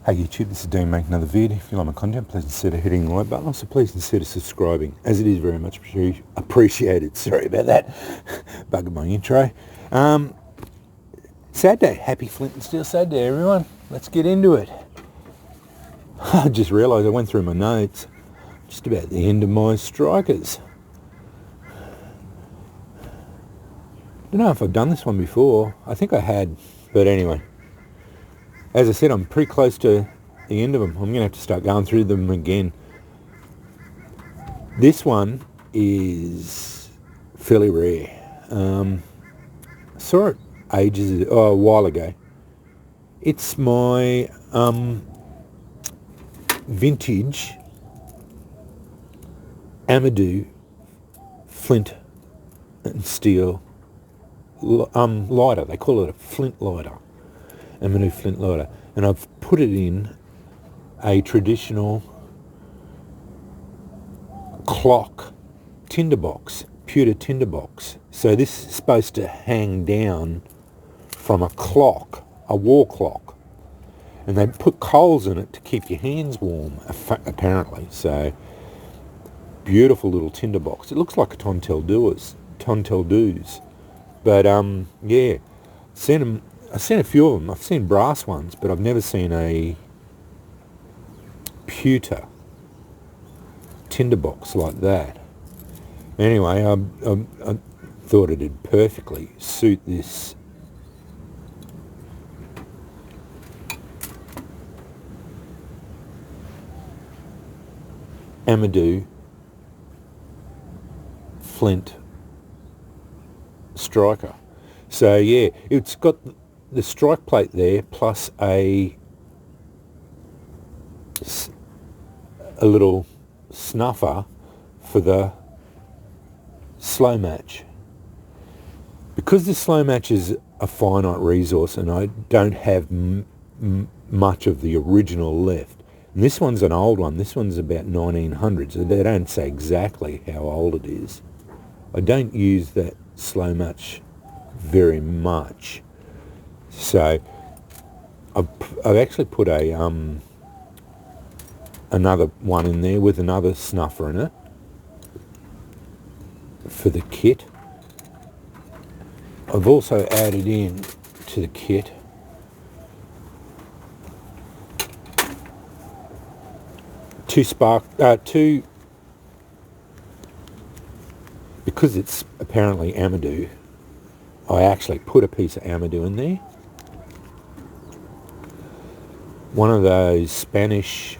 Hey YouTube, this is Dean making another video. If you like my content, please consider hitting the like button. Also, please consider subscribing, as it is very much appreciated. Sorry about that. Bugging my intro. Saturday. Happy Flint and Steel Saturday, everyone. Let's get into it. I just realised I went through my notes. Just about the end of my strikers. Don't know if I've done this one before. I think I had, but anyway. As I said, I'm pretty close to the end of them. I'm going to have to start going through them again. This one is fairly rare. Saw it a while ago. It's my vintage Amadou Flint and Steel lighter. They call it a flint lighter. Amadou flint lighter, and I've put it in a traditional clock tinderbox, pewter tinderbox. So this is supposed to hang down from a clock, a wall clock, and they put coals in it to keep your hands warm, apparently. So beautiful little tinderbox. It looks like a tonteldoos, but yeah, I've seen a few of them. I've seen brass ones, but I've never seen a pewter tinderbox like that. Anyway, I thought it did perfectly suit this Amadou Flint striker. So yeah, it's got the strike plate there, plus a little snuffer for the slow match. Because the slow match is a finite resource and I don't have much of the original left. And this one's an old one. This one's about 1900s. So they don't say exactly how old it is. I don't use that slow match very much. So I've actually put a another one in there with another snuffer in it for the kit. I've also added in to the kit two, because it's apparently Amadou, I actually put a piece of Amadou in there. One of those Spanish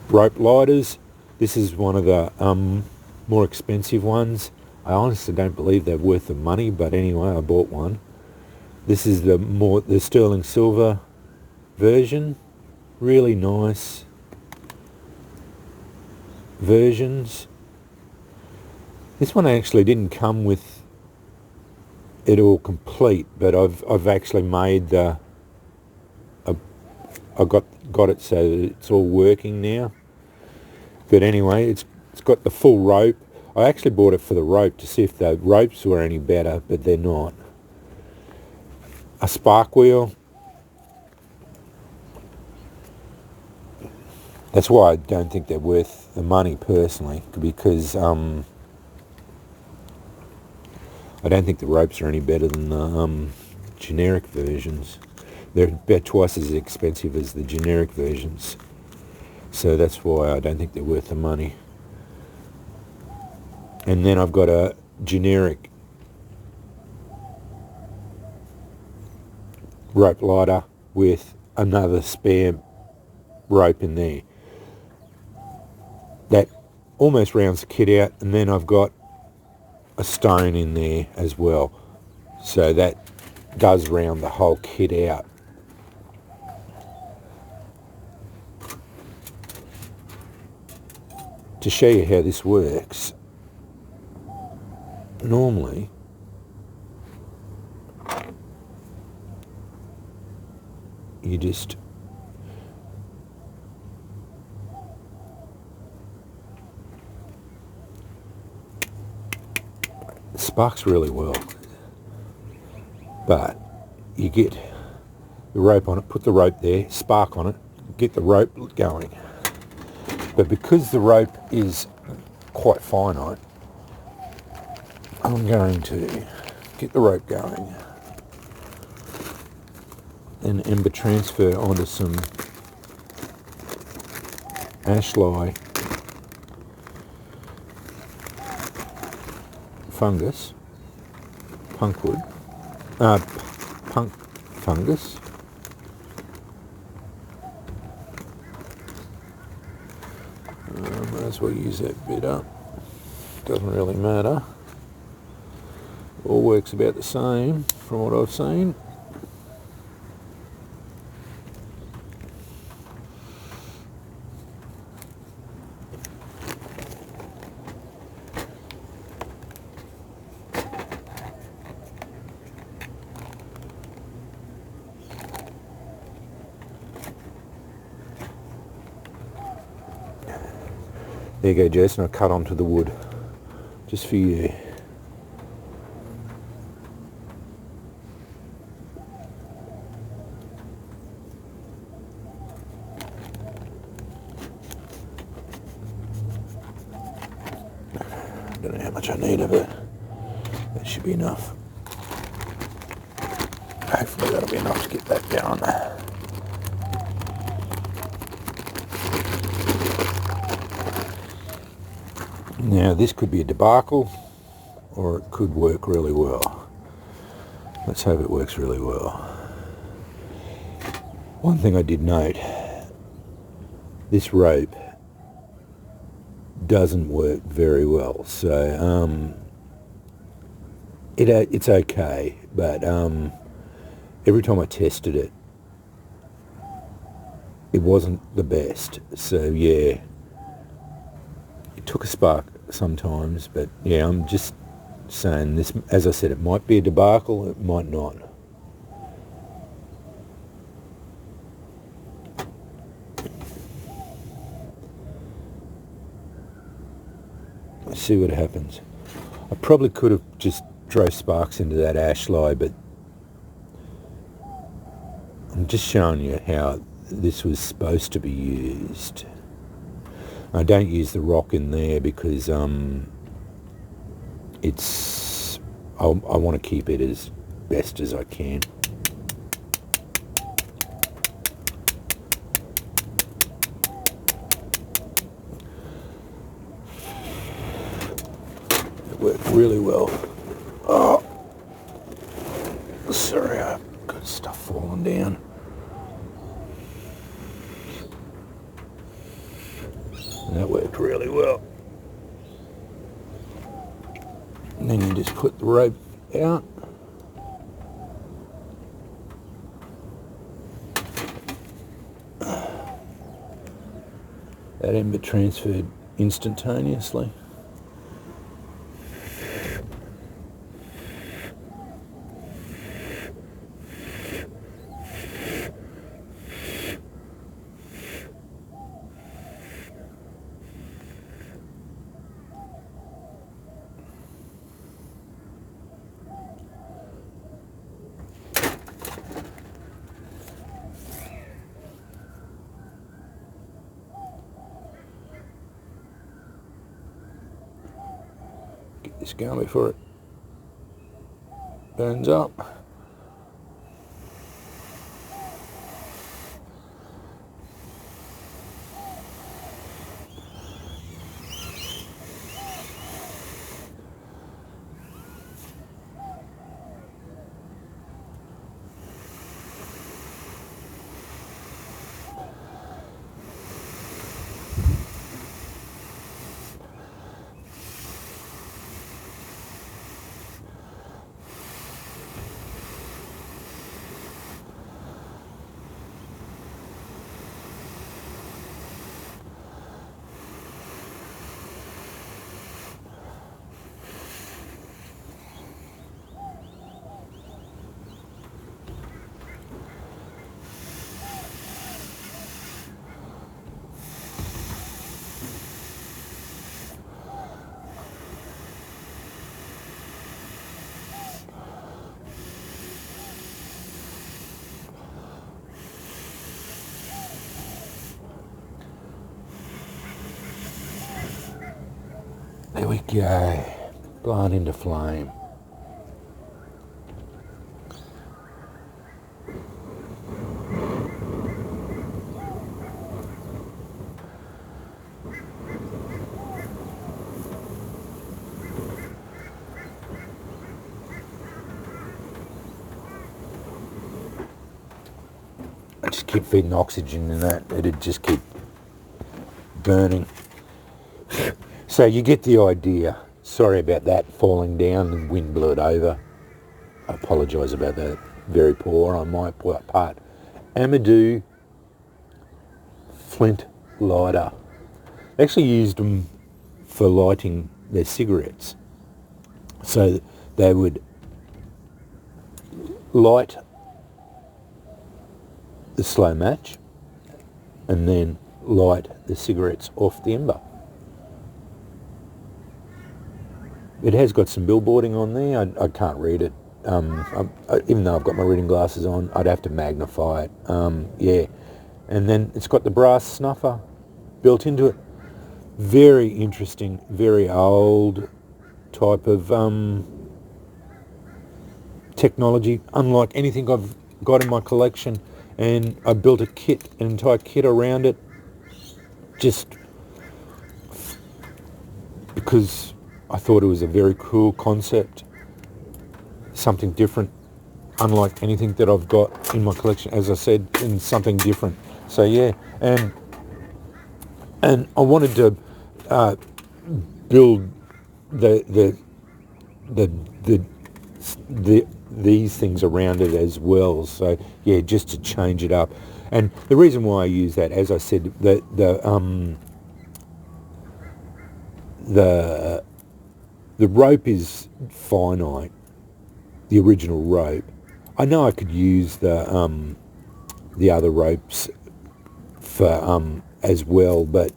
rope lighters. This is one of the more expensive ones. I honestly don't believe they're worth the money, but anyway, I bought one. This is the sterling silver version. Really nice versions. This one actually didn't come with it all complete, but I've actually made I got it so that it's all working now. But anyway, it's got the full rope. I actually bought it for the rope to see if the ropes were any better, but they're not. A spark wheel. That's why I don't think they're worth the money personally, because I don't think the ropes are any better than the generic versions. They're about twice as expensive as the generic versions. So that's why I don't think they're worth the money. And then I've got a generic rope lighter with another spare rope in there. That almost rounds the kit out, and then I've got a stone in there as well. So that does round the whole kit out. To show you how this works, normally you just sparks really well, but you get the rope on it, put the rope there, spark on it, get the rope going. But because the rope is quite finite, I'm going to get the rope going and ember transfer onto some ashlar fungus, punkwood, punk fungus. Might as well use that bit up. Doesn't really matter. All works about the same from what I've seen. There you go, Jason, I cut onto the wood, just for you. Don't know how much I need of it. That should be enough. Hopefully that'll be enough to get that going. Now this could be a debacle, or it could work really well. Let's hope it works really well. One thing I did note, this rope doesn't work very well, so it's okay, but every time I tested it, it wasn't the best. So yeah, it took a spark sometimes, but yeah, I'm just saying this, as I said, it might be a debacle, it might not. Let's see what happens. I probably could have just drove sparks into that ashlar, but I'm just showing you how this was supposed to be used. I don't use the rock in there because it's I want to keep it as best as I can. It worked really well. Oh, sorry, I've got stuff falling down. That worked really well. And then you just put the rope out. That ember transferred instantaneously. Get this going before it burns up. There we go. Blown into flame. I just keep feeding oxygen in that. It'd just keep burning. So you get the idea. Sorry about that falling down and wind blew it over. I apologise about that. Very poor on my part. Amadou Flint lighter. They actually used them for lighting their cigarettes. So they would light the slow match and then light the cigarettes off the ember. It has got some billboarding on there. I can't read it. Even though I've got my reading glasses on, I'd have to magnify it. Yeah. And then it's got the brass snuffer built into it. Very interesting, very old type of technology, unlike anything I've got in my collection. And I built an entire kit around it, just because I thought it was a very cool concept, something different, unlike anything that I've got in my collection, as I said, and something different. So yeah, and I wanted to build these things around it as well. So yeah, just to change it up. And the reason why I use that, as I said, the rope is finite, the original rope. I know I could use the other ropes for as well, but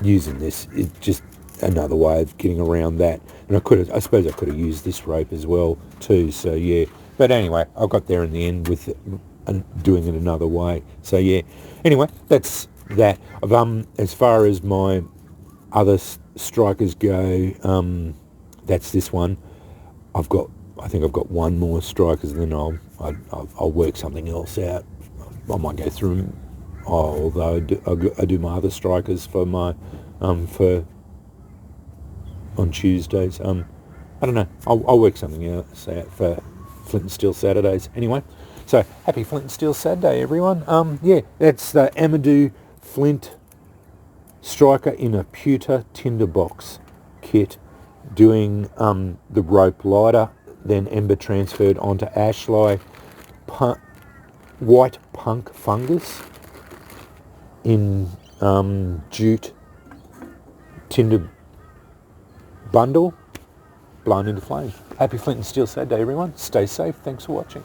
using this is just another way of getting around that. And I suppose I could have used this rope as well too. So yeah, but anyway, I got there in the end with it, doing it another way. So yeah, anyway, that's that. As far as my other strikers go, that's this one. I think I've got one more strikers, and then I'll work something else out. I might go through them, although I do my other strikers for my on Tuesdays. I don't know. I'll work something else out for Flint and Steel Saturdays. Anyway, so happy Flint and Steel Saturday, everyone. Yeah, that's the Amadou Flint striker in a pewter tinderbox kit, doing the rope lighter, then ember transferred onto ashlar, white punk fungus in jute tinder bundle, blown into flame. Happy Flint and Steel Saturday, everyone. Stay safe. Thanks for watching.